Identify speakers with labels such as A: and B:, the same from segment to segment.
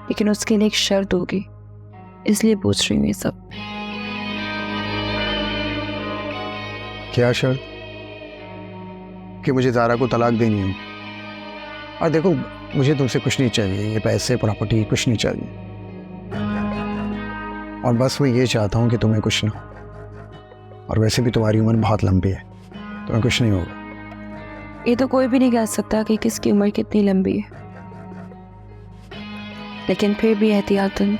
A: लेकिन उसके लिए एक शर्त होगी, इसलिए पूछ रही हूँ ये सब।
B: क्या शर्त? कि मुझे ज़ारा को तलाक देनी है। और देखो, मुझे तुमसे कुछ नहीं चाहिए, ये पैसे प्रॉपर्टी कुछ नहीं चाहिए, और बस मैं ये चाहता हूँ कि तुम्हें कुछ ना, और वैसे भी तुम्हारी उम्र बहुत लंबी है, तुम्हें कुछ नहीं होगा।
A: ये तो कोई भी नहीं कह सकता कि किसकी उम्र कितनी लंबी है, लेकिन फिर भी एहतियातन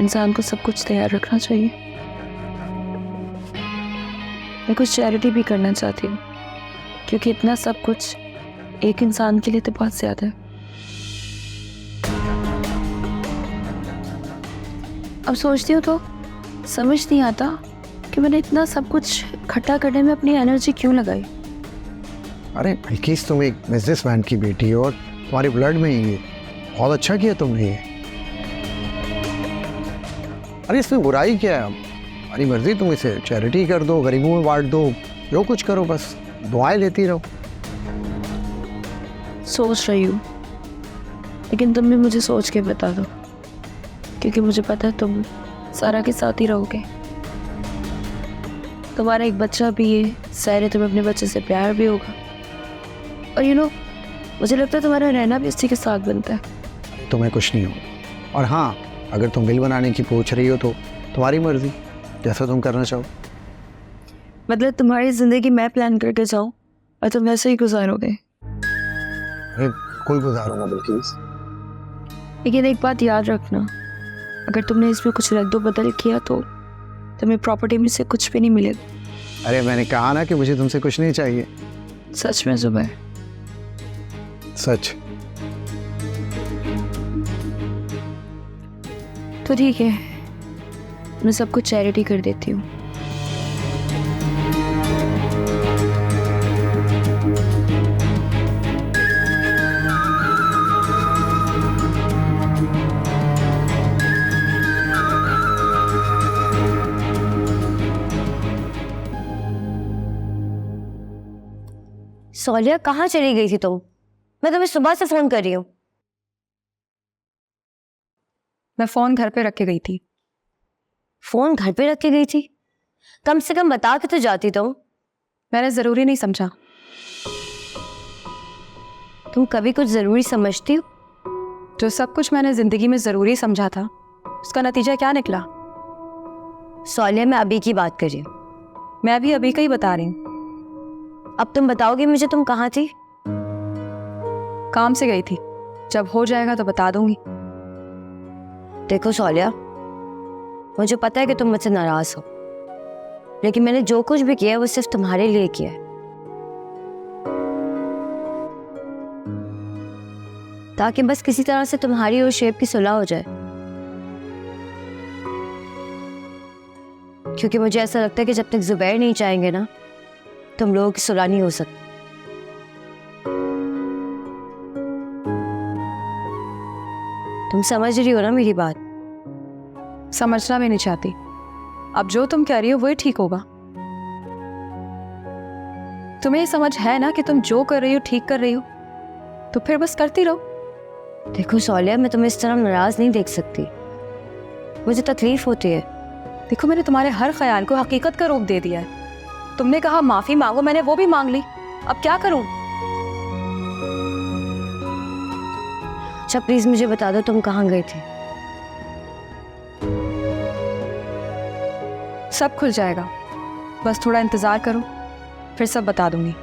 A: इंसान को सब कुछ तैयार रखना चाहिए। मैं कुछ चैरिटी भी करना चाहती हूँ, क्योंकि इतना सब कुछ एक इंसान के लिए तो बहुत ज्यादा है। अब सोचती हूँ तो समझ नहीं आता कि मैंने इतना सब कुछ इकट्ठा करने में अपनी एनर्जी क्यों लगाई।
B: अरे बिल्किस, तुम एक बिजनेसमैन की बेटी हो और तुम्हारे ब्लड में ही है, बहुत अच्छा किया तुमने ये। अरे इसमें बुराई क्या है? हमारी मर्जी, तुम इसे चैरिटी कर दो, गरीबों में बांट दो, जो कुछ करो, बस दुआएं लेती रहो।
A: सोच रही हूँ, लेकिन तुम भी मुझे सोच के बता दो, क्योंकि मुझे पता है तुम सारा के साथ ही रहोगे। तुम्हारा एक बच्चा भी है, सारे तुम्हें अपने बच्चे से प्यार भी होगा, और मुझे लगता है तुम्हारा रहना भी इसी के साथ बनता है।
B: तुम्हें कुछ नहीं होगा। और हाँ, अगर तुम बिल बनाने की पूछ रही हो तो तुम्हारी मर्जी, जैसा तुम करना चाहो।
A: मतलब तुम्हारी जिंदगी मैं प्लान करके जाऊं और तुम वैसे ही गुजारोगे?
B: अरे बिल्कुल गुजारूंगा बिल्किस।
A: लेकिन एक बात याद रखना, अगर तुमने इसमें कुछ रद्दो बदल किया तो तुम्हें प्रॉपर्टी में से कुछ भी नहीं मिलेगा।
B: अरे मैंने कहा ना कि मुझे तुमसे कुछ नहीं चाहिए।
A: सच में जुबैर?
B: सच।
A: तो ठीक है, मैं सब कुछ चैरिटी कर देती हूँ।
C: सोलिया, कहाँ चली गई थी तुम? मैं तुम्हें सुबह से फोन कर रही हूँ।
A: मैं फोन घर पे रख के गई थी।
C: फोन घर पे रख के गई थी? कम से कम बता के तो जाती तुम।
A: मैंने जरूरी नहीं समझा।
C: तुम कभी कुछ जरूरी समझती हो?
A: जो सब कुछ मैंने जिंदगी में जरूरी समझा था, उसका नतीजा क्या निकला?
C: सोलिया, मैं अभी की बात कर रही हूँ।
A: मैं भी अभी का ही बता रही हूँ।
C: अब तुम बताओगे मुझे तुम कहाँ थी?
A: काम से गई थी, जब हो जाएगा तो बता दूंगी।
C: देखो सोलिया, मुझे पता है कि तुम मुझसे नाराज हो, लेकिन मैंने जो कुछ भी किया है वो सिर्फ तुम्हारे लिए किया है, ताकि बस किसी तरह से तुम्हारी और शेब की सुलह हो जाए। क्योंकि मुझे ऐसा लगता है कि जब तक जुबैर नहीं चाहेंगे ना, तुम लोगों की सुलह नहीं हो सकती। तुम समझ रही हो ना मेरी बात?
A: समझना भी नहीं चाहती। अब जो तुम कह रही हो वही ठीक होगा। तुम्हें ये समझ है ना कि तुम जो कर रही हो ठीक कर रही हो, तो फिर बस करती रहो।
C: देखो सोलिया, मैं तुम्हें इस तरह नाराज नहीं देख सकती, मुझे तकलीफ होती है।
A: देखो, मैंने तुम्हारे हर ख्याल को हकीकत का रूप दे दिया है। तुमने कहा माफी मांगो, मैंने वो भी मांग ली, अब क्या करूं?
C: अच्छा प्लीज मुझे बता दो तुम कहाँ गए थे?
A: सब खुल जाएगा, बस थोड़ा इंतजार करो, फिर सब बता दूंगी।